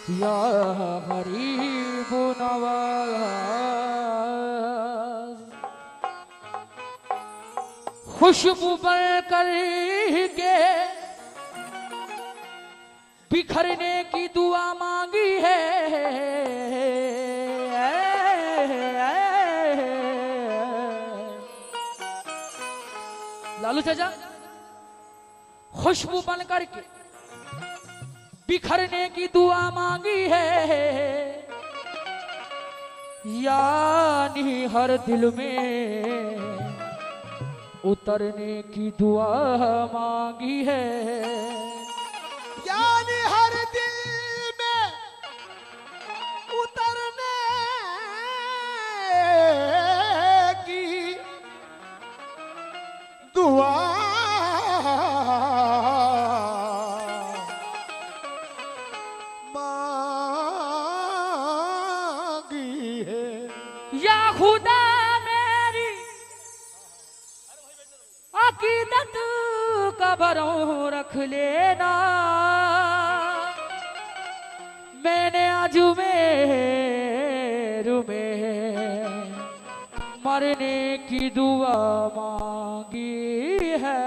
या गरीब नवाज, खुशबू बन कर के बिखरने की दुआ मांगी है। लालू चाचा, खुशबू बन करके बिखरने की दुआ मांगी है, यानी हर दिल में उतरने की दुआ मांगी है। यानी हर दिल में उतरने की दुआ या खुदा मेरी अकीदत कब्रों रख लेना, मैंने अजमेर में मरने की दुआ मांगी है।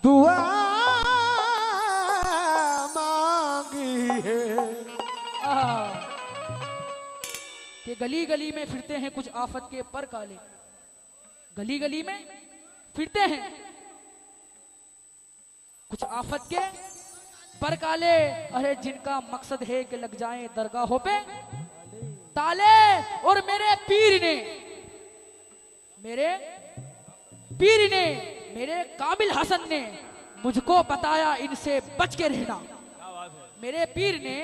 दुआ मांगी है कि गली गली में फिरते हैं कुछ आफत के पर काले, गली गली में फिरते हैं कुछ आफत के पर काले, अरे जिनका मकसद है कि लग जाएं दरगाहों पे ताले। और मेरे पीर ने मेरे काबिल हसन ने मुझको बताया इनसे बच के रहना। मेरे पीर ने,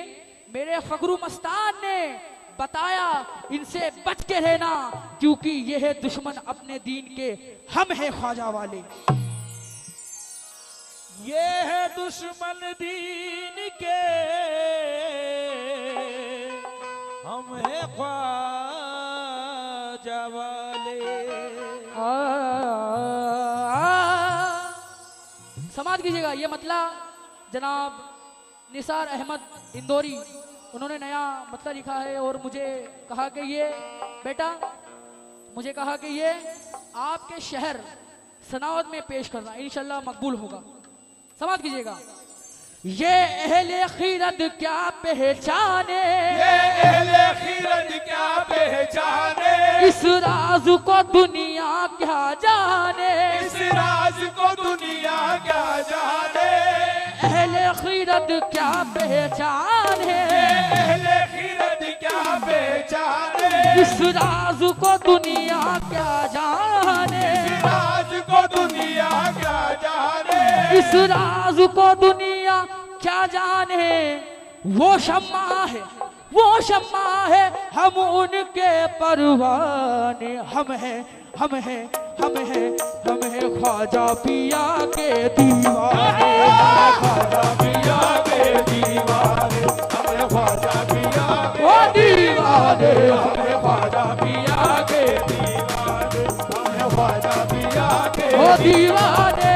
मेरे फखरू मस्तान ने बताया इनसे बच के रहना, क्योंकि ये है दुश्मन अपने दीन के, हम हैं ख्वाजा वाले। ये है दुश्मन दीन के, हम हैं ख्वाजा वाले। समाज कीजिएगा। ये मतलब जनाब निसार अहमद इंदौरी, उन्होंने नया मतलब लिखा है और मुझे कहा कि ये बेटा, मुझे कहा कि ये आपके शहर सनावद में पेश करना, इंशाल्लाह मकबूल होगा। समाज कीजिएगा। ये अहले खीरत क्या पहचाने, ये अहले खीरत क्या पहचाने, इस राज को दुनिया क्या जाने, इस राज को दुनिया क्या जाने। अहले खीरत क्या पहचाने, अहले खीरत क्या पहचाने, इस राज को दुनिया क्या जाने, इस राज को दुनिया क्या जाने, इस राज को दुनिया क्या जाने। वो शम्मा है, वो शम्मा है, हम उनके परवाने, हम हैं, हम हैं, हम हैं, हम हैं ख्वाजा पिया के दीवाने, ख्वाजा पिया के दीवाने, हमें ख्वाजा पिया ओ दीवाने, हमें ख्वाजा पिया के दीवाने, हमें ख्वाजा पिया के ओ दीवाने,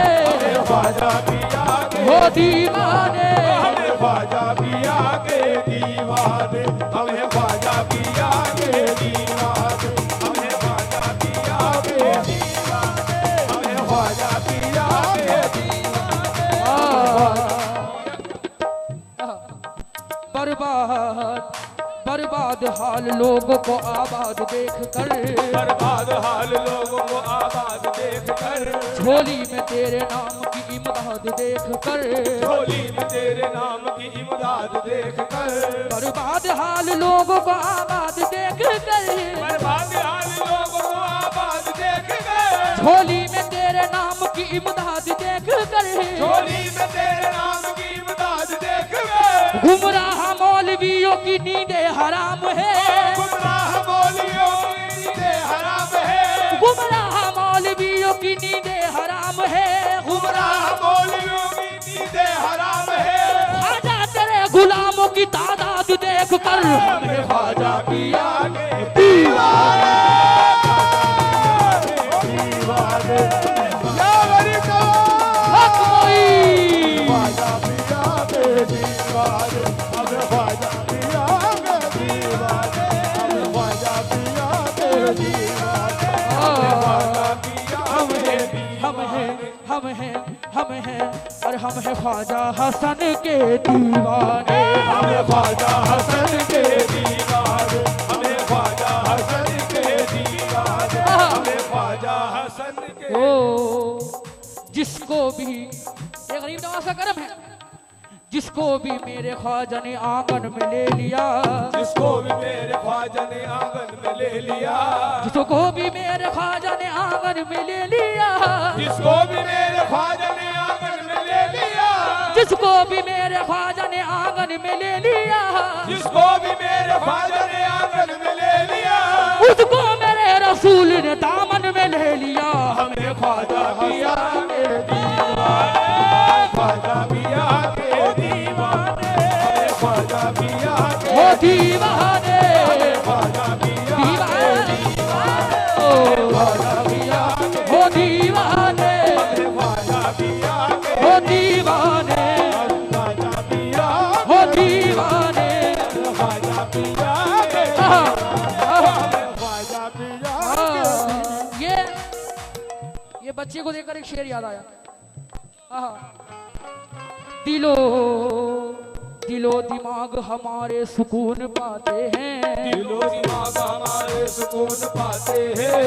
ख्वाजा पिया के ओ दीवाने, हमें ख्वाजा पिया के दीवाने, हमें ख्वाजा पिया के दीवाने, हमें ख्वाजा पिया के दीवाने, हमें ख्वाजा पिया के बर्बाद बर्बाद हाल लोगों को आबाद देख कर, बर्बाद हाल लोगों को आबाद देख कर, झोली में तेरे नाम की इमदाद देख कर, झोली में तेरे नाम की इमदाद देख कर, बर्बाद हाल लोगों को आबाद देख कर, बर्बाद हाल लोगों को आबाद देख कर, झोली में तेरे नाम की इमदाद देख कर, झोली में तेरे नाम की इमदाद देख कर, गुमराह मौलवियों की नींदें हराम है, गुमराह मौलवियों की नींदें हराम है, गुमराह मौलवियों की नींदें हराम है, गुमराह मौलवियों की नींदें हराम है। ख्वाजा तेरे गुलामों की तादाद देख कर, हमें ख्वाजा पिया के दीवाने दीवाने या गरीब हक मोई ख्वाजा पिया के दीवाने हमें ख्वाजा पिया के दीवाने हमें ख्वाजा पिया के दीवाने हम हैं और हम हैं ख्वाजा हसन के दीवाने हमें ख्वाजा हसन के दीवाने हमें ख्वाजा हसन के दीवाने हमें ख्वाजा हसन के ओ जिसको भी ये गरीब नवाज का करम है जिसको भी मेरे ख्वाजा ने आंगन में ले लिया जिसको भी मेरे ख्वाजा ने आंगन में ले लिया जिसको भी मेरे ख्वाजा ने आंगन में ले लिया जिसको भी मेरे ख्वाजा ने आंगन में ले लिया जिसको भी मेरे ख्वाजा ने आंगन में ले लिया जिसको भी मेरे ख्वाजा ने आंगन में ले लिया उसको मेरे रसूल ने दामन में ले लिया हमें ख्वाजा पिया के दीवाने ख्वाजा पिया के दीवाने ख्वाजा पिया के ओ दीवाने ख्वाजा पिया दीवाने ओ ख्वाजा पिया के ओ दीवाने ख्वाजा पिया के ओ दीवाने ख्वाजा पिया ओ दीवाने ख्वाजा पिया के आहा, आहा, ख्वाजा पिया आहा, ये बच्चे को देखकर एक शेर याद आया आहा, दिलो दिलो दिमाग हमारे सुकून पाते हैं दिलो दिमाग हमारे सुकून पाते हैं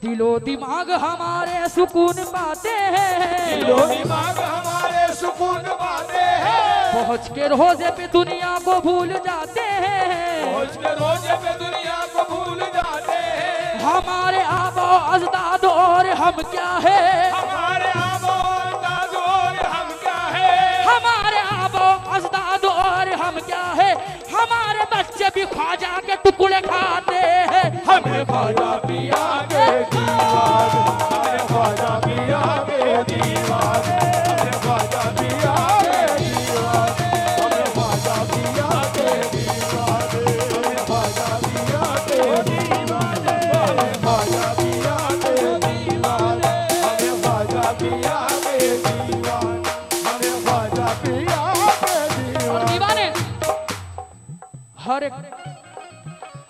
दिलो दिमाग हमारे सुकून पाते हैं दिलो दिमाग हमारे सुकून पाते हैं पहुँच के रोजे पे दुनिया को भूल जाते हैं पहुंच के रोजे पे दुनिया को भूल जाते हैं हमारे आबो अजदाद और हम क्या है हमारे आबो अजदाद और हम क्या है हमारे आबो अजदाद और हम क्या है हमारे बच्चे भी ख्वाजा के टुकड़े खाते हैं हमें ख्वाजा पिया के दीवाने हमें ख्वाजा पिया के दीवाने हमें ख्वाजा पिया के दीवाने हमें ख्वाजा पिया के दीवाने हमें ख्वाजा पिया के दीवाने हमें ख्वाजा पिया के दीवाने हमें ख्वाजा पिया के दीवाने हमें ख्वाजा पिया के और दीवाने दीवाने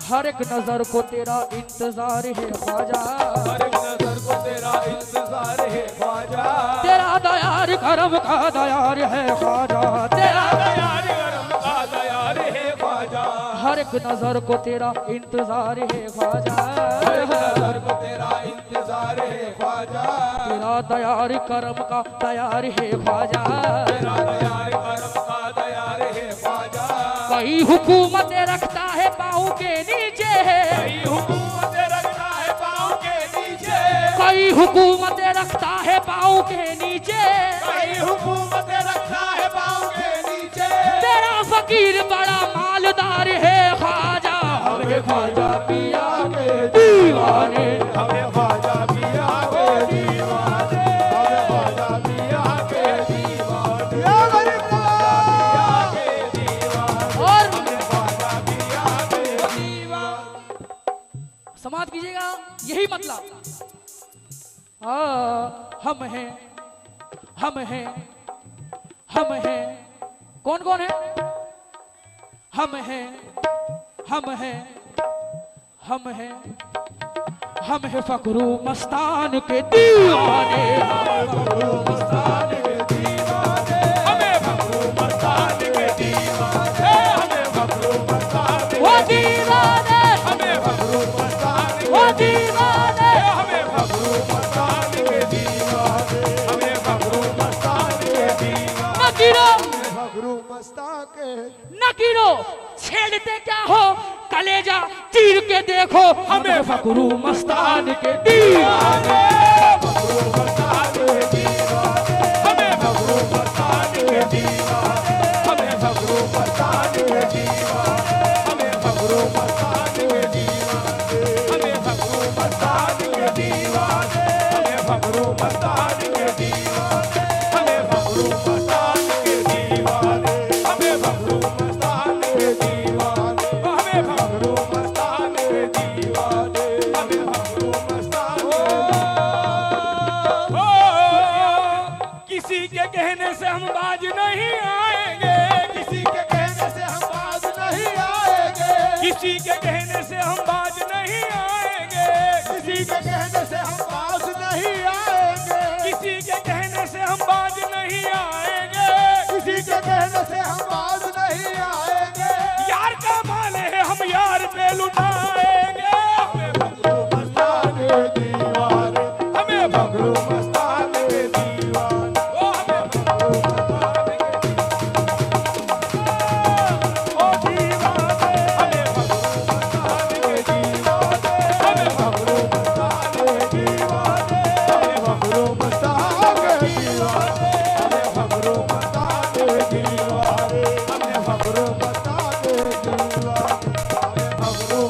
हर एक नजर को तेरा इंतजार है ख्वाजा हर एक नजर को तेरा इंतजार है ख्वाजा तेरा दयार करम का दयार है ख्वाजा तेरा दयार करम का दयार है ख्वाजा हर एक नजर को तेरा इंतजार है ख्वाजा हर एक नजर को तेरा इंतजार है ख्वाजा तेरा दयार करम का दयार है ख्वाजा तेरा दयार करम का दयार है ख्वाजा कई हुकूमत रखता है पाँव के नीचे कई हुकूमत रखता है पाँव के नीचे कई हुकूमत रखता है पाँव के नीचे कई हुकूमत रखता है पाँव के नीचे तेरा फकीर बड़ा मालदार है ख्वाजा हमें ख्वाजा पिया के दीवाने हमें ख्वाजा पिया के दीवाने हमें ख्वाजा पिया के दीवाने या गरीब पिया के दीवाने और ख्वाजा पिया के दीवाने समाप्त कीजिएगा यही मतलब हम हैं हम हैं कौन कौन है हम हैं हम हैं फकरू मस्तान के दीवाने फकरू मस्तान के दीवाने हमें फकरू मस्तान के दीवाने हमें फकरू मस्तान वो दीवाने हमें फकरू मस्तान वो दीवाने हमें फकरू मस्तान के दीवाने हमें फकरू मस्तान के दीवाने न गिरो फकरू मस्तान के न गिरो छेड़ते क्या हो कलेजा चीर के देखो हमें फकरू मस्तान के दीवाने फकरू मस्तान के दीवाने हमें फकरू मस्तान के दीवाने हमें फकरू मस्तान के दीवाने हमें फकरू मस्तान के दीवाने हमें फकरू मस्तान के दीवाने हमें फकरू मस्तान के दीवाने हमें फकरू मस्तान के दीवाने हमें फकरू मस्तान के दीवाने हमें किसी के कहने से हम बाज नहीं आएंगे, किसी के कहने से हम बाज नहीं आएंगे, किसी के कहने से हम बाज नहीं आएंगे, किसी के कहने से हम बाज नहीं आएंगे। यार का माल है हम यार पे लुटाएंगे। हमें भगरू मस्ताने दीवाने, हमें भगरू मस्ताने दीवाने, ओ हमें भगरू मस्ताने ओ दीवाने, हमें भगरू मस्ताने दीवाने, हमें भगरू मस्ताने दीवाने, हमें भगरू मस्ताने दीवाने, हमें भगरू मस्ताने दीवाने, हमें भगरू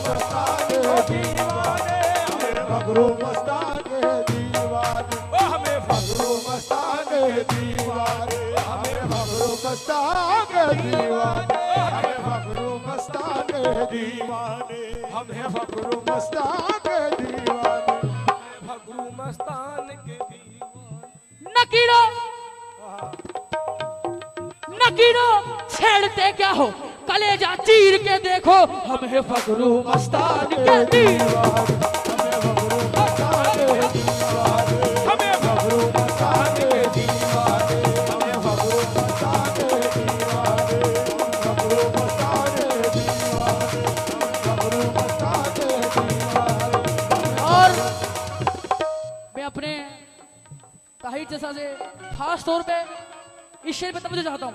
मस्ताने दीवाने, हमें भगरू मस्ताने दीवाने, ओ हमें भगरू मस्ताने दीवाने, हमें भगरू मस्ताने दीवाने, हमें भगरू मस्ताने दीवाने, हमें भगरू मस्ताने दीवाने, भगरू मस्तान के दीवाने। नकीरो नकीरो छेड़ते क्या हो, कलेजा चीर के देखो, हमें फकरू मस्तान के दीवाने, हमें भगरू मस्ताने दीवाने, हमें भगरू मस्ताने दीवाने, हमें भगरू मस्ताने दीवाने, भगरू मस्ताने दीवाने, भगरू मस्ताने दीवाने। और मैं अपने ताहिर जैसा से खास तौर पे इस शेर पे तवज्जो चाहता हूँ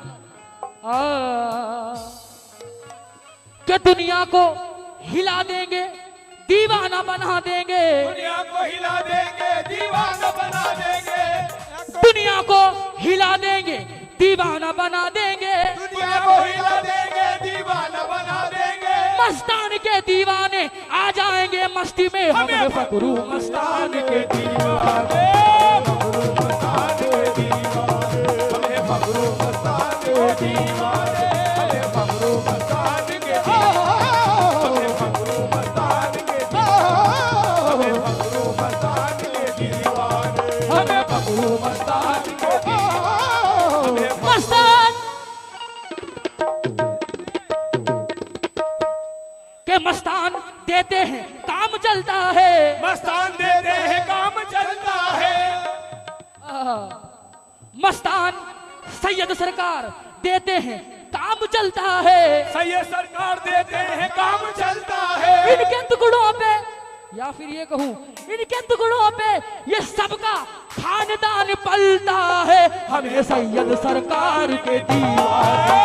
कि दुनिया को हिला देंगे, दीवाना बना देंगे, दुनिया को हिला देंगे, दीवाना बना देंगे, दुनिया को हिला देंगे, दीवाना बना देंगे, दुनिया को हिला देंगे, दीवाना बना देंगे। मस्तान के दीवाने आ जाएंगे मस्ती में, हमें फकरू मस्तान के दीवाने, भगरू मस्ताने दीवाने, हमें भगरू मस्ताने दीवाने, हमें भगरू मस्ताने के दीवाने, हमें भगरू मस्ताने के दीवाने, हमें भगरू मस्ताने के दीवाने, हमें भगरू मस्ताने के दीवाने। मस्तान के मस्तान देते हैं काम चलता है, मस्तान देते हैं काम चलता है, मस्तान सैयद सरकार देते हैं काम चलता है, सैयद सरकार देते हैं काम चलता है। इनके टुकड़ों पे या फिर ये कहूँ इनके टुकड़ों पे ये सबका खानदान पलता है, हमें सैयद सरकार के दीवाने,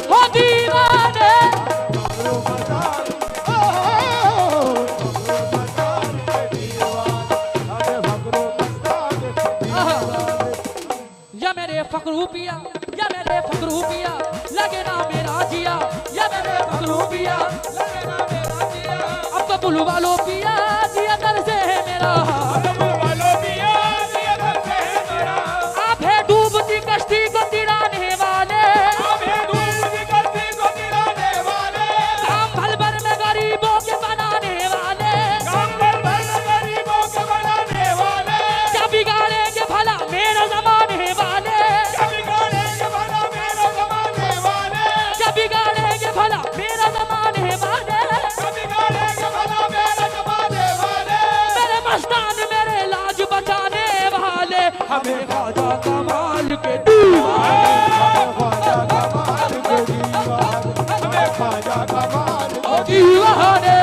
हो दीवाने। या मेरे फकरू पिया, या मेरे फकरू पिया, लगे ना मेरा जिया, या मेरे फकरू पिया, लगे ना मेरा जिया, अब तो बुलू वालो पिया, जिया कर से है मेरा, आप है डूबती कश्ती को तिराने वाले, काम भल भर में गरीबों के बनाने वाले, क्या बिगाड़ेंगे भला मेरा जमाने वाले, क्या बिगाड़ेंगे भला मेरा जमाने वाले, मेरे मस्तान मेरे लाज बचाने वाले, हमें ख्वाजा कमाल के दीवाने, ओ दीवाने।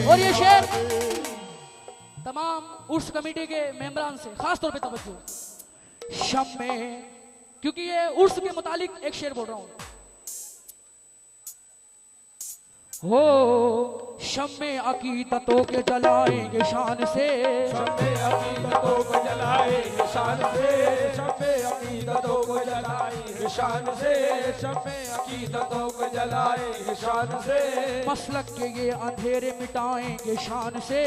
और ये शेर तमाम उर्स कमेटी के मेंबरान से खास तौर पे तवज्जो, शम में, क्योंकि ये उर्स के मुतालिक एक शेर बोल रहा हूँ। हो शम्मे अकीदतों के जलाएंगे शान से, शम्मे अकीदतों को जलाएंगे शान से, शम्मे अकीदतों को जलाएंगे शान से, शम्मे अकीदतों को जलाएंगे शान से, मसलक के ये अंधेरे मिटाएंगे शान से,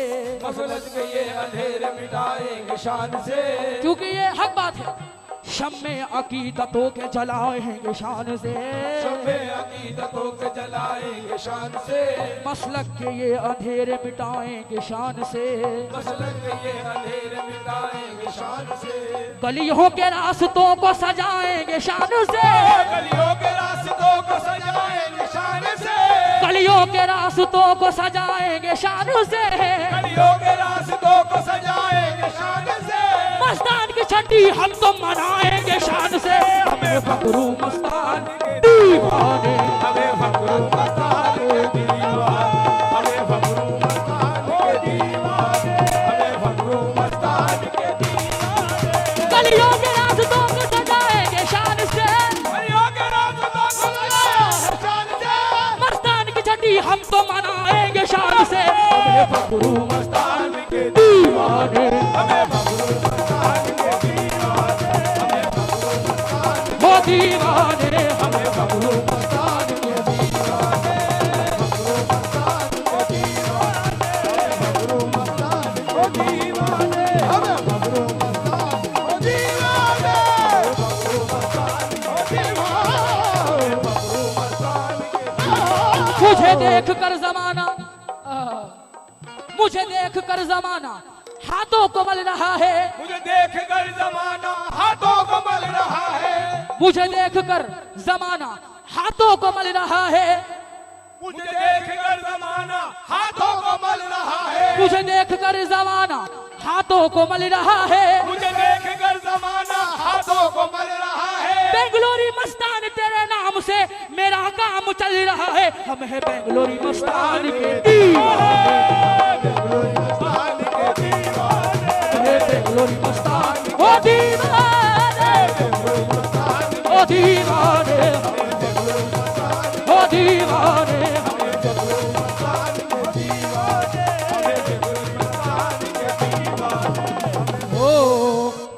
मसलक के ये अंधेरे मिटाएंगे शान से, क्योंकि ये हक बात है। शम्मे अकीदतों के जलाएंगे शान से, शम्मे अकीदतों को जलाएंगे शान से, मसलक के ये अंधेरे मिटाएंगे शान से, मसलक के ये अंधेरे मिटाएंगे शान से, गलियों के रास्तों को सजाएंगे शान से, गलियों के रास्तों को सजाएंगे शान से, गलियों के रास्तों को सजाएंगे शान से, गलियों के रास्तों को सजाएंगे शान से, मस्तान की छठी हम तो मनाएंगे शान से, हमें फकरू मस्तान के दीवाने, हमें फकरू मस्तान के दीवाने, हमें फकरू मस्तान के दीवाने, हमें फकरू मस्तान के दीवाने, गलियों के रास्तों को सजाएंगे शान से, गलियों के रास्तों को सजाएंगे शान से, मस्तान की छठी हम तो मनाएंगे शान से, हमें फकरू मस्तान के दीवाने, हमें फकरू मस्तान के दीवाने, हमें फकरू मस्तान वो दीवाने, हमें फकरू मस्तान के दीवाने, फकरू मस्तान के दीवाने, फकरू मस्तान के दीवाने, हमें फकरू मस्तान के दीवाने, फकरू मस्तान के दीवाने, फकरू मस्तान के दीवाने। मुझे देख कर जमाना, मुझे देख कर जमाना हाथों को मल रहा है, मुझे देख कर जमाना हाथों को मल रहा है, मुझे देख कर जमाना हाथों को मल रहा है, मुझे देख कर जमाना हाथों को मल रहा है, मुझे देख कर जमाना हाथों को मल रहा है, मुझे देख कर जमाना हाथों को मल रहा है, बेंगलोरी मस्तान तेरे नाम से मेरा काम चल रहा है, हम है बेंगलोरी मस्तान के दीवाने, बेंगलोरी मस्तान के दीवाने, बेंगलोरी मस्तान ओ दीवाने, बेंगलोरी मस्तान ओ दीवाने, बेंगलोरी मस्तान ओ दीवाने, बेंगलोरी मस्तान के दीवाने, बेंगलोरी मस्तान के दीवाने। ओ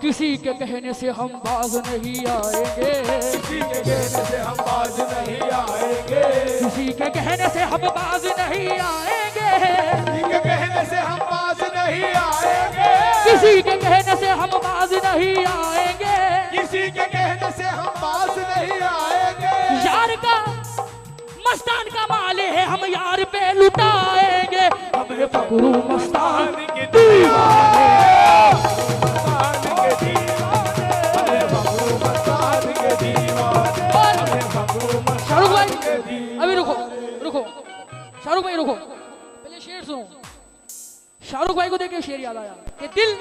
किसी के कहने से हम बाज नहीं आएंगे, किसी के कहने से हम बाज नहीं आएंगे, किसी के कहने से हम बाज नहीं आएंगे, किसी के कहने से हम बाज नहीं आएंगे, किसी के कहने से हम बाज नहीं आएंगे, किसी के कहने से हम बाज नहीं आएंगे, यार का मस्तान का माल है हम यार पे लुटाएंगे, हम है फकरू मस्तान के दीवाने, मस्तान के दीवाने, हमें फकरू मस्तान के दीवाने, हमें फकरू शाहरुख मस्तान भाई के दीवाने। अभी रुको रुको, शाहरुख भाई रुको, पहले शेर सुनो। शाहरुख भाई को देख के शेर याद आया कि दिल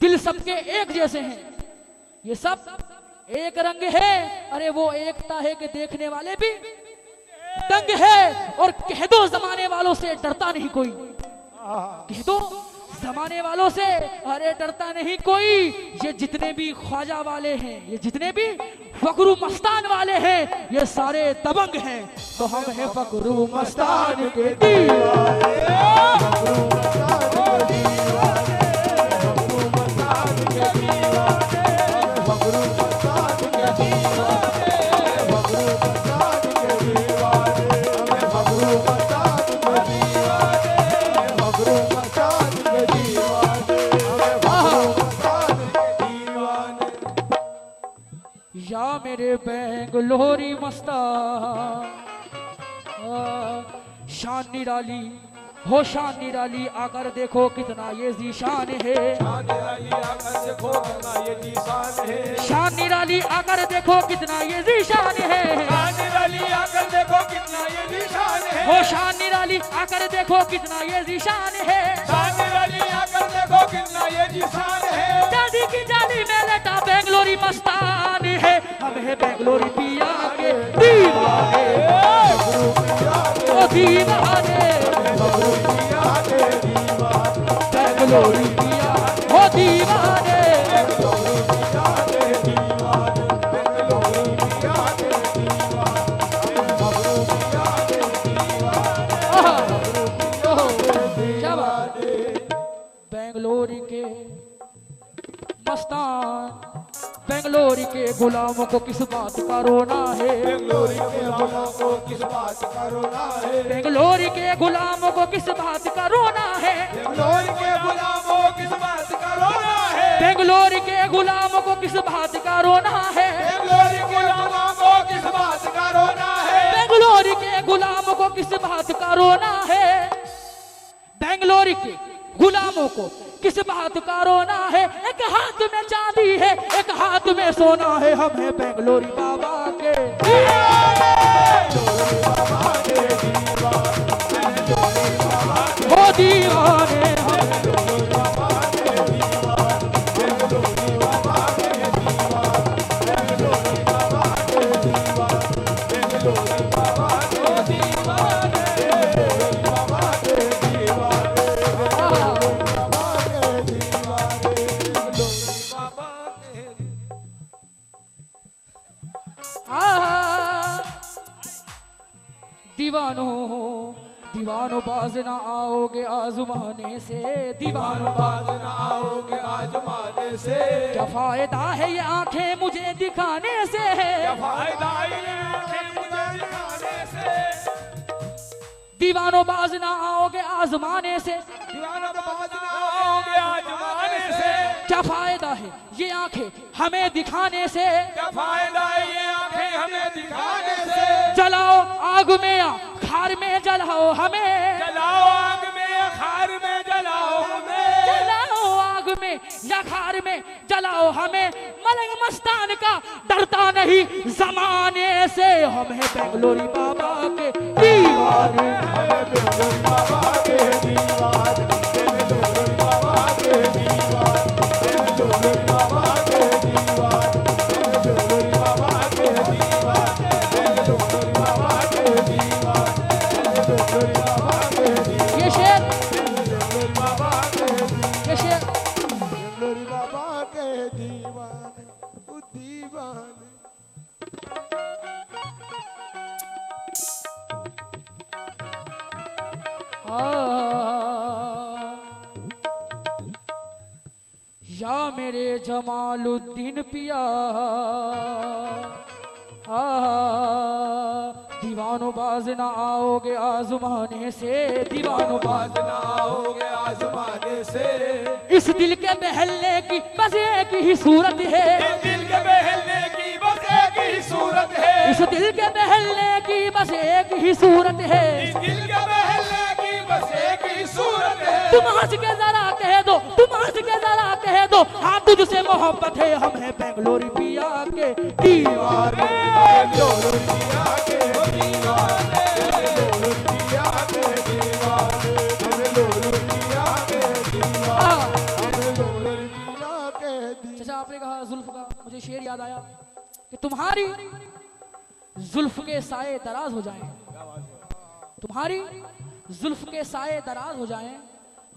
दिल सबके एक जैसे हैं, ये सब एक रंग है, अरे वो एकता है कि देखने वाले भी दंग है, और कह दो जमाने वालों से डरता नहीं कोई, कह दो जमाने वालों से अरे डरता नहीं कोई, ये जितने भी ख्वाजा वाले हैं, ये जितने भी फकरू मस्तान वाले हैं, ये सारे दबंग हैं, तो हम हैं फकरू मस्तान के दीवाने, फकरू मस्तान के दीवाने, फकरू मस्तान के दीवाने, फकरू मस्तान के दीवाने, फकरू मस्तान के दीवाने, हमें फकरू मस्तान के दीवाने, फकरू मस्तान के दीवाने, हमें फकरू मस्तान के दीवाने। या मेरे बेंगलोरी मस्तान, शान निराली हो शान निराली, आकर देखो कितना ये जीशान है, शान निराली आकर देखो कितना ये जीशान है, शान निराली आकर देखो कितना ये जीशान है, शान निराली आकर देखो कितना ये जीशान है, हो शान निराली आकर देखो कितना ये जीशान है, शान निराली आकर देखो कितना ये जीशान है, चांदी की जाली में लेटा बेंगलोरी मस्तान है, हम है बेंगलोरी पिया के दीवाने, ओ दीवाने, बेंगलोरी पिया हो दीवाने, बेंगलोर के मस्तान, बेंगलोर के गुलामों को किस बात का रोना है, बेंगलोर के गुलामों को किस बात का रोना है, बेंगलोर के गुलामों को किस बात का रोना है, बेंगलोर के गुलामों को किस बात का रोना है, बेंगलोर के गुलामों को किस बात का रोना है, बेंगलोर के गुलामों को किस बात का रोना है, बेंगलोर के गुलामों को किस बात का रोना है, बेंगलोर के गुलामों को किस बात का रोना है। एक हाथ में चांदी है, एक हाथ में सोना है, हमें बेंगलोरी बाबा के हो दीवाने, दीवानो दीवानो बाज ना आओगे आजमाने से, दीवानो बाज बाज ना आओगे आजमाने से, क्या फायदा है ये आंखें मुझे दिखाने से, क्या फायदा ये आंखें मुझे दिखाने से, दीवानो बाज ना आओगे आजमाने से, दीवाना बाज ना आओगे आजमाने से, क्या फायदा है ये आंखें हमें दिखाने से, क्या फायदा है ये आंखें हमें दिखाने से, जलाओ आग में या खार में जलाओ हमें, जलाओ आग में या खार में जलाओ हमें, जलाओ आग में या खार में जलाओ हमें, मलंग मस्तान का डरता नहीं जमाने से, हम है बेंगलोरी बाबा के दीवाने, बेंगलोरी बाबा के दीवाने, बेंगलोरी बाबा के दीवाने, बेंगलोरी बाबा के दीवाने, बेंगलोरी बाबा के दीवाने, बेंगलोरी बाबा के दीवाने, बेंगलोरी बाबा के दीवाने, ये शेर बेंगलोरी बाबा के दीवाने, ये शेर बेंगलोरी बाबा के दीवाने, ओ दीवाने। या मेरे जमालुद्दीन पिया, दीवानो बाज ना आओगे आजमाने से, दीवानो बाज बाज ना आओगे आजमाने से, इस दिल के बहलने की बस एक ही सूरत है, इस दिल के बहलने की बस एक ही सूरत है, इस दिल के बहलने की बस एक ही सूरत है, इस दिल के बहलने की बस एक ही सूरत है, तुम हंस के जरा कह दो, तुम हंस के जरा कह दो, हाँ तुझसे मोहब्बत है, हम है बेंगलोरी पिया के दीवाने, बेंगलोरी पिया के दीवाने, बेंगलोरी पिया के दीवाने, बेंगलोरी पिया के दीवाने, बेंगलोरी पिया के दीवाने। जैसा आपने कहा जुल्फ का, मुझे शेर याद आया कि तुम्हारी जुल्फ के साए दराज हो जाएं, तुम्हारी जुल्फ के साए दराज हो जाएं,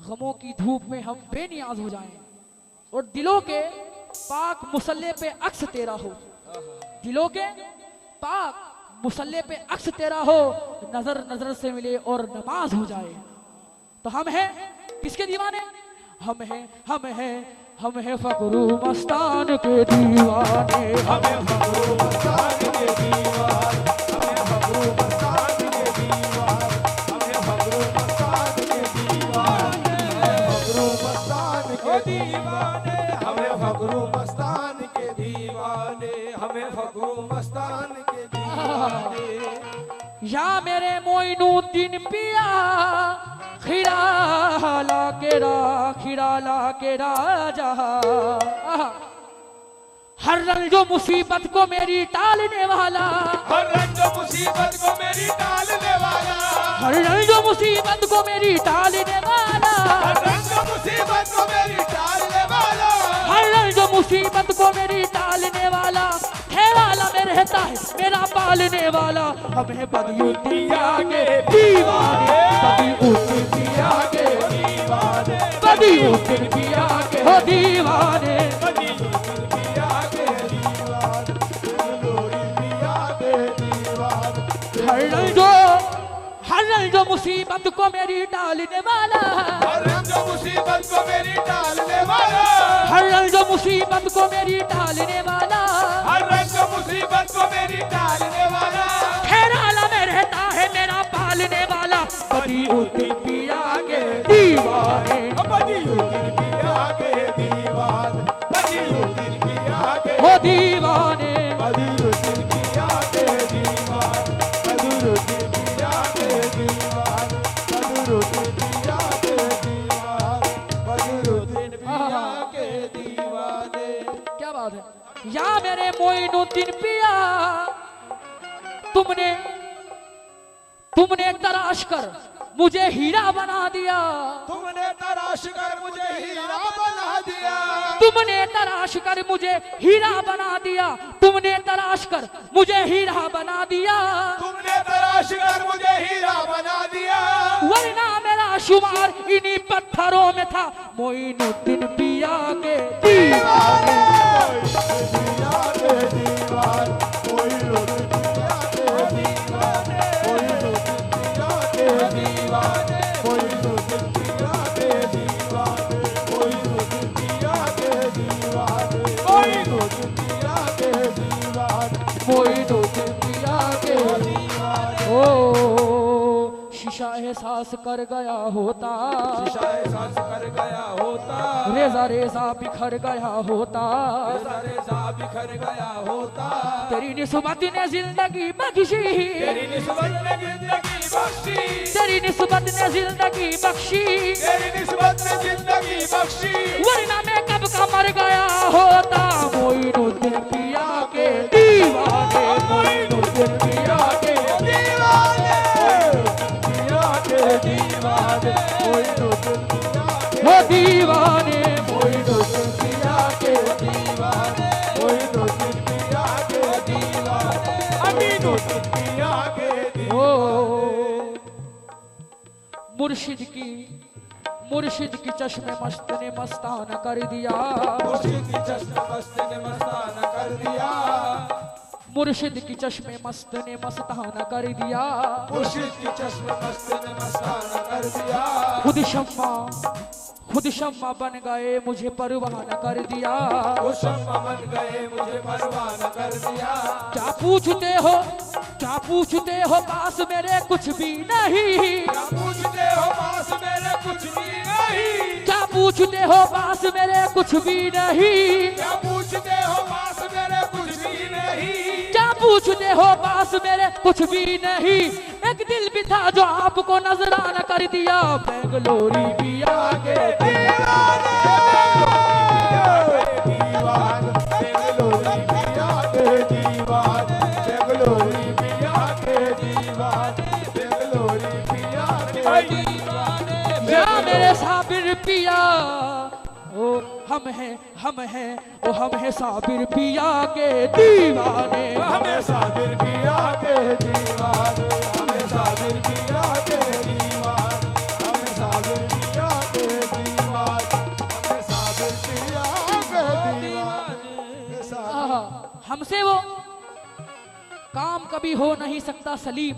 गमों की धूप में हम बेनियाज हो जाएं, और दिलों के पाक मुसल्ले पे अक्स तेरा हो, दिलों के पाक मुसल्ले पे अक्स तेरा हो, नजर नजर से मिले और नमाज हो जाए। तो हम हैं किसके दीवाने, हम हैं फकरू मस्तान के दीवाने, हमें फकरू मस्तान के दीवाने, हमें फकरू मस्तान के दीवाने, हमें फकरू मस्तान के दीवाने, फकरू मस्तान के दीवाने, हमें फकरू मस्तान के दीवाने, हमें फकरू मस्तान के दीवाने। या मेरे मोइनुद्दीन पिया, खिराला के राजा, हर रंग जो मुसीबत को मेरी टालने वाला, हर रंग मुसीबत को मेरी टालने वाला, हर रंग जो मुसीबत को मेरी टालने वाला, हर रंग मुसीबत को मेरी टालने वाला, हर रंग जो मुसीबत को मेरी टालने वाला, है वाला में रहता है मेरा पालने वाला, हमें बदियुद्दीन के दीवाने, बदियुद्दीन पिया के दीवाने, बदियुद्दीन पिया के हो दीवाने, बदियुद्दीन पिया के दीवाने, बेंगलोरी पिया के दीवाने, हर रंग जो मुसीबत को मेरी टालने वाला, हर रंग मुसीबत को मेरी टालने वाला, हर रंग मुसीबत को मेरी टालने वाला, हर रंग मुसीबत को मेरी टालने वाला, खैराला में रहता है मेरा पालने वाला, बड़ी उद्दीन पिया के दीवाने, बड़ी उद्दीन पिया के दीवाने, बड़ी उद्दीन पिया के वो दीवाने, बड़ी उद्दीन पिया के दीवाने, बड़ी उद्दीन पिया के दीवाने, बड़ी उद्दीन पिया के दीवाने, बड़ी उद्दीन पिया के दीवाने। क्या बात है। या मेरे मोइनुद्दीन पिया, तुमने तराश कर मुझे हीरा बना दिया, तुमने तराश कर मुझे हीरा बना दिया, तुमने तराश कर मुझे हीरा बना दिया, तुमने तराश कर मुझे हीरा बना दिया, तुमने तराश कर मुझे हीरा बना दिया, वरना मेरा शुमार इन्हीं पत्थरों में था। मोइनुद्दीन पिया के दीवाने, पिया के दीवाने, मोइनुद्दीन पिया के दीवाने, मोइनुद्दीन पिया के दीवाने, मोइनुद्दीन पिया के दीवाने, मोइनुद्दीन पिया के दीवाने, मोइनुद्दीन पिया के दीवाने, मोइनुद्दीन पिया के दीवाने। ओ शीशा एहसास कर गया होता, शीशा एहसास कर गया होता, रेजा रेजा बिखर गया होता, रेजा बिखर गया होता, तेरी निस्बत ने जिंदगी बख्शी, तेरी निस्बत ने जिंदगी बख्शी, तेरी निस्बत ने जिंदगी बख्शी, तेरी निस्बत ने जिंदगी बख्शी, वरना मैं कब का मर गया होता। मोइनुद्दीन पिया के दीवाने, मोइनुद्दीन पिया के दीवाने, पिया के दीवाने, मोइनुद्दीन पिया के वो दीवाने, मोइनुद्दीन पिया के दीवाने, मोइनुद्दीन पिया के दीवाने, अमीनुद्दीन पिया के दीवाने। ओ मुर्शिद की चश्मे मस्त ने मस्ताना कर दिया, मुर्शिद की चश्मे मस्त ने मस्ताना कर दिया, मुर्शिद की चश्मे मस्त ने मस्ताना कर दिया, मुर्शिद की चश्मे मस्त ने मस्ताना कर दिया, खुद शम्मा बन गए मुझे परवाना कर दिया, वो शम्मा बन गए मुझे परवाना कर दिया, क्या पूछते हो पास मेरे कुछ भी नहीं, क्या पूछते हो पास मेरे कुछ भी नहीं, क्या पूछते हो पास मेरे कुछ भी नहीं, क्या पूछते हो पास मेरे कुछ भी नहीं, क्या पूछते हो पास मेरे कुछ भी नहीं, एक दिल भी था जो आपको नजराना कर दिया। बेंगलोरी पिया के दीवाने, दीवाने, बेंगलोरी पिया के दीवाने, बेंगलोरी पिया के दीवाने, बेंगलोरी पिया के दीवाने, या मेरे साबिर पिया, ओ हम हैं साबिर पिया के दीवाने, हमें साबिर पिया के दीवाने, हमें साबिर पिया के दीवाने, हमें साबिर पिया के दीवाने, हमें साबिर पिया के दीवाने। आहा, हमसे वो काम कभी हो नहीं सकता सलीम,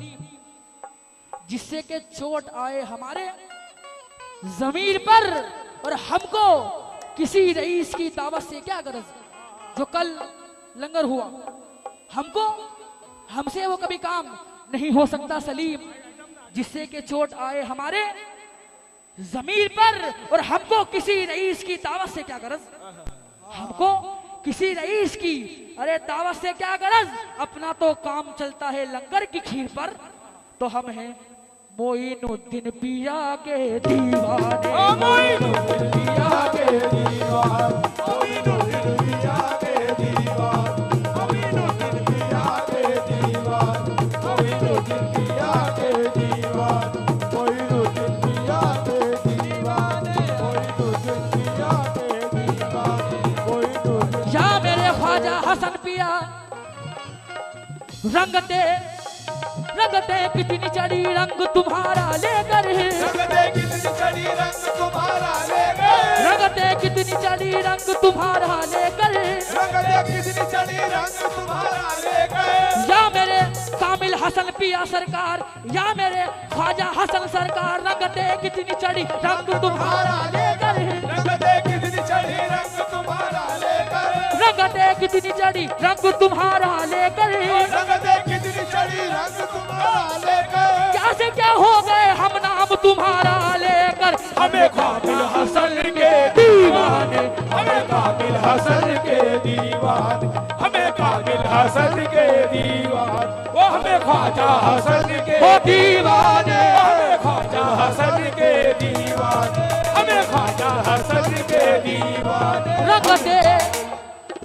जिससे के चोट आए हमारे जमीर पर, और हमको किसी रईस की दावत से क्या गरज, जो कल लंगर हुआ, हमसे वो कभी काम नहीं हो सकता सलीम, जिससे के चोट आए हमारे जमीर पर, और हमको किसी रईस की दावत से क्या गरज, हमको किसी रईस की अरे दावत से क्या गरज, अपना तो काम चलता है लंगर की खीर पर। तो हम हैं मोइनुद्दीन पिया के दीवाने, मोइनुद्दीन पिया के दीवाने, मोइनुद्दीन पिया के दीवाने, मोइनुद्दीन पिया के दीवाने, मोइनुद्दीन पिया के दीवाने, मोइनुद्दीन पिया के दीवाने, मोइनुद्दीन पिया के दीवाने, मोइनुद्दीन। या मेरे ख्वाजा हसन पिया, रंगते कितनी चढ़ी रंग तुम्हारा लेकर, रंगते कितनी चढ़ी रंग तुम्हारा लेकर, रंगते कितनी चढ़ी रंग तुम्हारा लेकर, रंगते कितनी चढ़ी रंग तुम्हारा लेकर। या मेरे कामिल हसन पिया सरकार, या मेरे ख्वाजा हसन सरकार, रंगते कितनी चढ़ी रंग तुम्हारा लेकर, रंगते कितनी चढ़ी रंग तुम्हारा लेकर, रंगते कितनी चढ़ी रंग तुम्हारा लेकर, रंगते कितनी चढ़ी रंग तुम्हारा लेकर, क्या से क्या हो गए हम नाम तुम्हारा लेकर, हमें काबिल हसन के दीवाने, हमें काबिल हसन के दीवाने, हमें काबिल हसन के दीवाने, वो हमें ख्वाजा हसन के दीवाने, हमें ख्वाजा हसन के दीवाने, हमें ख्वाजा हसन के दीवाने,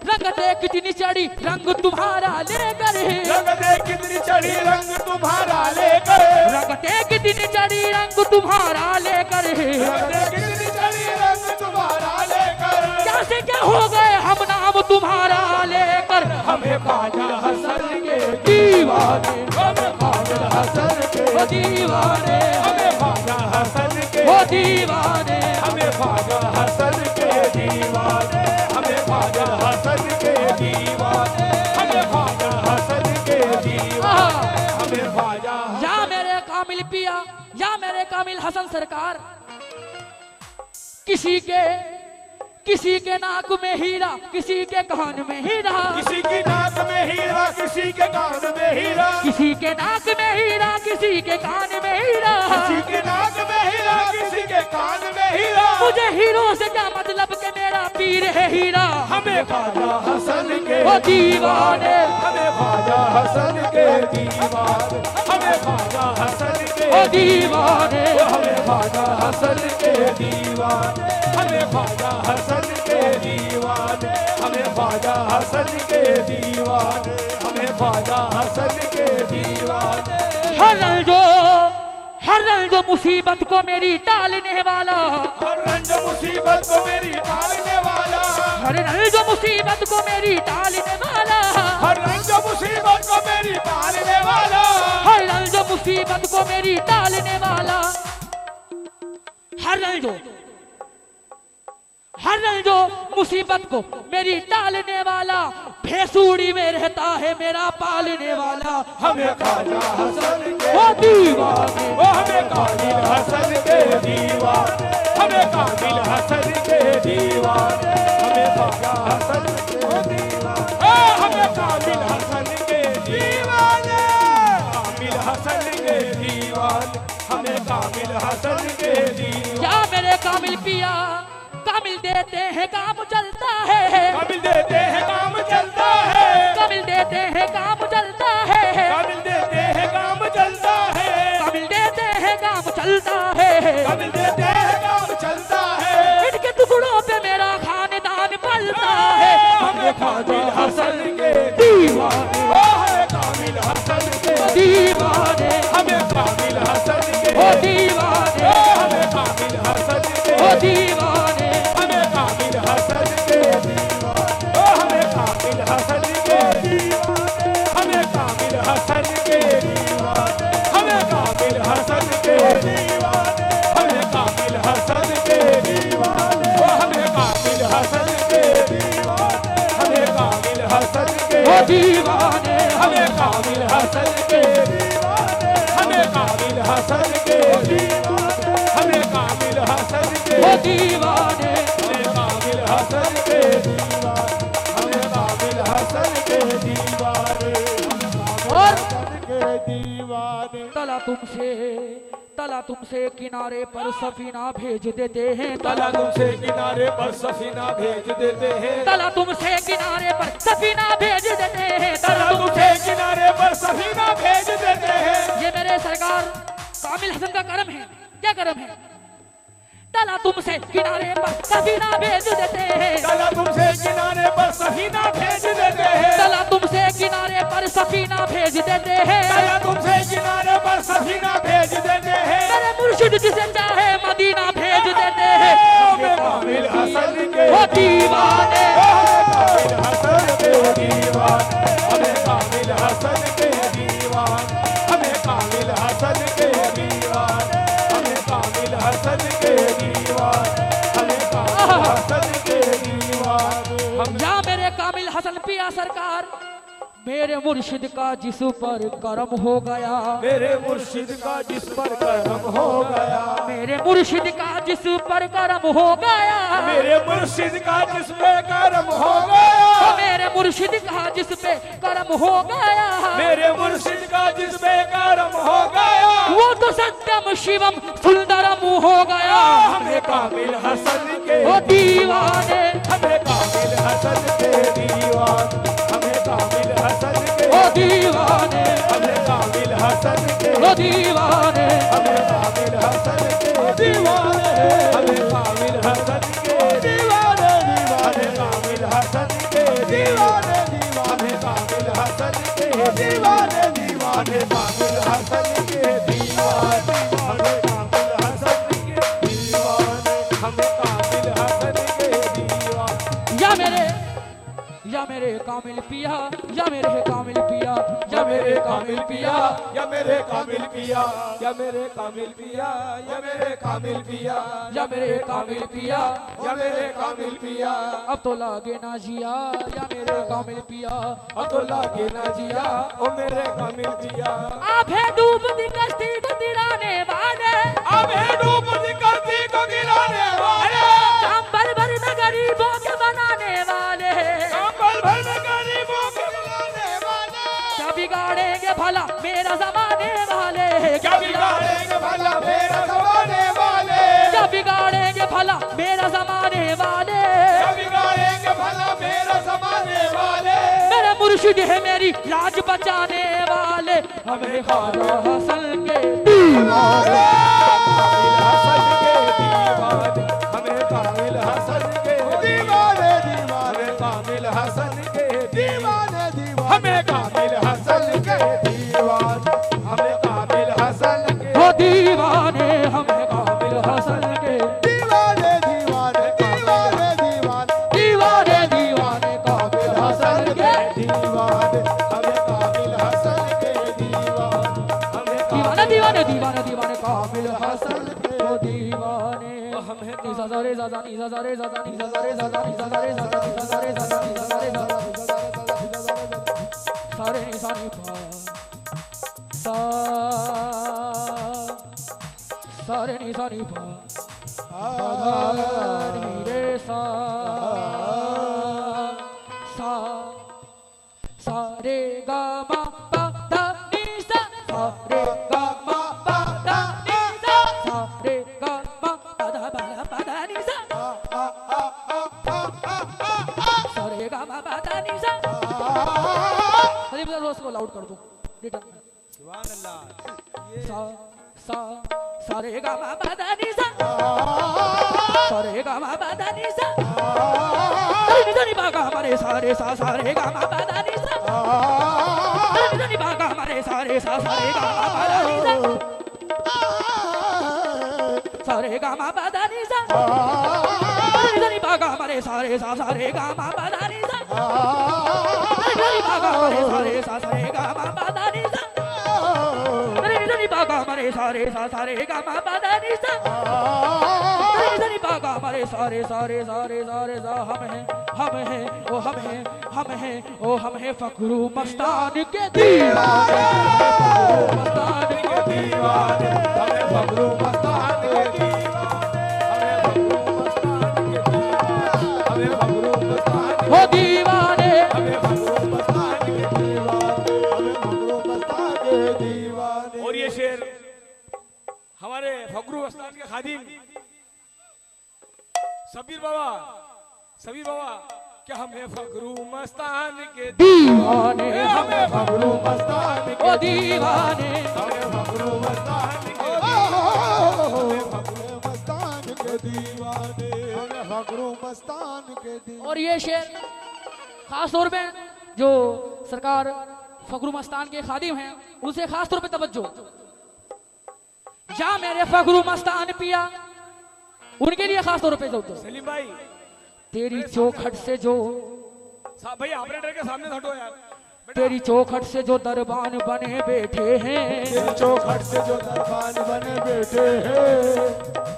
रंगते कितनी चढ़ी रंग तुम्हारा लेकर, रंगते कितनी चढ़ी रंग तुम्हारा लेकर, रंगते कितनी चढ़ी रंग तुम्हारा लेकर, रंगते कितनी चढ़ी रंग तुम्हारा लेकर, क्या से क्या हो गए हम नाम तुम्हारा लेकर, हमें ख्वाजा हसन के दीवाने, हमें ख्वाजा हसन के दीवाने, हमें ख्वाजा हसन के दीवाने, हमें ख्वाजा हसन के दीवाने, हमें ख्वाजा हसन के दीवाने, हमें ख्वाजा हसन के दीवाने, हमें ख्वाजा या मेरे कामिल पिया, या मेरे कामिल हसन सरकार, किसी के नाक में हीरा, किसी के कान में हीरा, किसी की नाक में हीरा, किसी के कान में हीरा, किसी के नाक में हीरा, किसी के कान में हीरा, किसी के नाक में हीरा, किसी के कान में हीरा, मुझे हीरो से क्या मतलब कि मेरा पीर है हीरा, हमें ख्वाजा हसन के ओ दीवाने, हमें ख्वाजा हसन के दीवाने, हमें ख्वाजा हसन के ओ दीवाने, हमें ख्वाजा हसन के दीवाने, हमें ख्वाजा हसन के दीवाने, हमें ख्वाजा हसन के दीवाने, हमें ख्वाजा हसन के दीवाने, हर रंग मुसीबत को मेरी टालने वाला, हर रंग मुसीबत को मेरी टालने वाला, हर रंग मुसीबत को मेरी टालने वाला, हर रंग मुसीबत को मेरी टालने वाला, हर रंग मुसीबत को मेरी टालने वाला, हर रंग मुसीबत को मेरी टालने वाला, भेसूड़ी में रहता है मेरा पालने वाला, हमें ख्वाजा हसन के ओ दीवाने, वो हमें काबिल हसन के दीवाने, हमें काबिल हसन के दीवाने, हमें ख्वाजा हसन के दीवाने, हमें काबिल हसन के दीवाने, काबिल हसन के दीवाने, हमें काबिल हसन के दीवाने, क्या मेरे कामिल पिया, कामिल देते हैं काम चलता है, काबिल देते हैं काम चलता है, कामिल देते हैं काम चलता है, काबिल देते हैं काम चलता है, कामिल देते हैं काम चलता है, काबिल देते हैं काम चलता है, इनके टुकड़ों पे मेरा खानदान पलता है, हमें काबिल हसन के दीवाने, ओ हमें काबिल हसन के दीवाने, हमें काबिल हसन के ओ दीवाने, हमें काबिल हसन के ओ दीवाने, हमें काबिल हसन के ओ हमें काबिल हसन के हमें काबिल हसन के हमें काबिल हसन के हमें काबिल हसन के ओ हमें काबिल हसन के हमें काबिल हसन के ओ दीवाने, हमें काबिल हसन के हमें काबिल हसन के हमें काबिल हसन के ओ दीवाने, हमें काबिल हसन के हमें काबिल हसन के दीवाने और के दीवाने तला तुमसे किनारे पर सफीना भेज देते हैं, तला तुमसे किनारे पर सफीना भेज देते हैं, तला तुमसे किनारे पर सफीना भेज देते हैं, तला तुमसे किनारे पर सफीना भेज देते हैं, ये मेरे सरकार कामिल हसन का करम है, क्या करम है, तला तुमसे किनारे पर सफीना भेज देते हैं, तला तुमसे किनारे पर सफीना भेज देते हैं, तला तुमसे किनारे पर सफीना भेज देते हैं, तला तुमसे किनारे पर सफीना भेज देते हैं, मेरे मुर्शिद जिसे चाहे मदीना भेज देते हैं, हमें काबिल हसन के ओ दीवाने, काबिल हसन के दीवाने, हमें काबिल हसन के दीवाने, हमें काबिल हसन के दीवाने, हमें काबिल हसन के दीवाने, हमें काबिल हसन के दीवाने, या मेरे कामिल हसन पिया सरकार, मेरे मुर्शिद का जिस पर करम हो गया, मेरे मुर्शिद का जिस पर करम हो गया, मेरे मुर्शिद का जिस पर करम हो गया, मेरे मुर्शिद का जिस पे करम हो गया, मेरे मुर्शिद का जिस पे करम हो गया, मेरे मुर्शिद का जिस पे करम हो गया, वो तो सत्यम शिवम सुंदरम हो गया। हमें कामिल हसन के ओ दीवाने, हमें कामिल हसन के दीवान, हमें कामिल हसन के ओ दीवाने, हमें कामिल हसन के ओ दीवाने, हमें कामिल हसन के दीवाने, हमें कामिल हसन के दीवाने, हमें कामिल हसन के दीवाने, हमें कामिल हसन के दीवाने, हमें कामिल हसन के दीवाने, हमें कामिल हसन के दीवाने, हमें कामिल हसन के दीवाने। या मेरे कामिल पिया, या मेरे कामिल पिया, या मेरे कामिल पिया, या मेरे कामिल पिया, या मेरे कामिल पिया, या मेरे कामिल पिया, या मेरे कामिल पिया, या मेरे कामिल पिया, अब तो लागे ना जिया, या मेरे कामिल पिया, अब तो लागे ना जिया, ओ मेरे कामिल पिया। आप है डूबती कश्ती को गिराने वाले, अब है डूबती कश्ती को गिराने वाले, कंबल भर में गरीबों के बनाने वाले, कंबल भर में गरीबों के बनाने वाले, क्या बिगाड़ेंगे भला मेरा जमाने वाले, क्या बिगाड़ेंगे भला मेरा जमाने वाले, क्या बिगाड़ेंगे भला मेरा जमाने वाले, क्या बिगाड़ेंगे भला मेरा जमाने वाले। मेरे मुर्शिद है मेरी लाज बचाने वाले, हमें ख्वाजा हसन के दीवाने, कामिल हसन के दीवाने, हमें कामिल हसन के दीवाने, दीवाने कामिल हसन के दीवाने, दीवाने हमें कामिल हसन के दीवाने, हमें कामिल हसन के हो दीवाने, हमें कामिल हसन के दीवाने, दीवाने दीवाने दीवाने दीवाने दीवाने कामिल हसन के दीवाने, हमें कामिल हसन के दीवाने, हमें दीवाने दीवाने दीवाने दीवाने कामिल हसन के दीवाने। हमें निसा सा रे सा सा निसा सा रे सा सा निसा सा रे सा सा निसा सा रे सा सा निसा सा रे सा सा निसा सा रे सा सा सा रे निसा नि पा सा सा रे निसा नि पा सा नि रे सा सा सा रे गा मा पा धा नि सा सा रे गा मा पा धा नि सा सा रे गा मा पा धा पा धा पा धा नि सा सा रे गा मा पा धा नि सा। सभी उसको लाउड कर दो रिटर्न में। सुभान अल्लाह। सा सा सा रे गा मा पा धा नि सा सा रे गा मा पा धा नि सा नि सा नि पा गा मा रे सा रे गा मा पा धा नि सा नि सा नि पा गा मा रे सा रे गा मा पा धा नि सा सा रे गा मा पा धा नि सा नि सा नि पा गा मा रे सा रे गा मा पा धा नि सा नि सा नि पा गा मा रे सा रे गा मा पा धा नि सा नि सा नि पा गा मा रे सा रे गा मा पा धा नि सा नि सा नि पा गा मा रे सा रे सा हम हैं ओ हम हैं फखरू मस्तान के दीवाने, मस्तान के दीवाने, हमें फखरू मस्तान के दीवाने, हमें फखरू मस्तान के दीवाने, हमें फखरू मस्तान हो दीवाने, हमें फखरू मस्तान के दीवाने, हमें फखरू मस्तान के दीवाने। और ये शेर हमारे फखरू मस्तान के खादिम सबीर बाबा क्या हमें फखरू मस्तान के दीवाने, हमें फखरू मस्तान के ओ दीवाने, हमें फखरू मस्तान के हमें फखरू मस्तान के दीवाने, हमें फखरू मस्तान के दीवाने। और ये शेर खास तौर पे जो सरकार फखरू मस्तान के खादिम हैं उनसे खास तौर पे तवज्जो। जा मेरे फखरू मस्तान पिया, उनके लिए खास तौर पे तवज्जो। सलीम भाई तेरी चौखट से जो भाई ऑपरेटर के सामने हटो यार। तेरी चौखट से जो दरबान बने बैठे हैं, तेरी चौखट से जो दरबान बने बैठे हैं,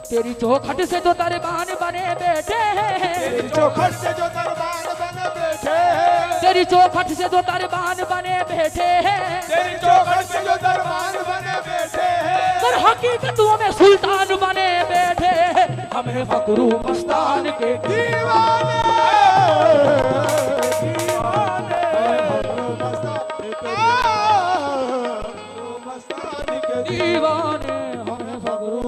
तेरी चौखट से जो दरबान बने बैठे हैं, तेरी चौखट से जो दरबान बने बैठे हैं, तेरी चौखट से जो दरबान बने बैठे हैं, तेरी चौखट से जो दरबान बने बैठे हैं, पर हकीकतों में सुल्तान बने बैठे हैं। हमें फकरू मस्तान के दीवाने दीवाने, हमें फकरू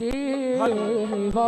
दीवाने।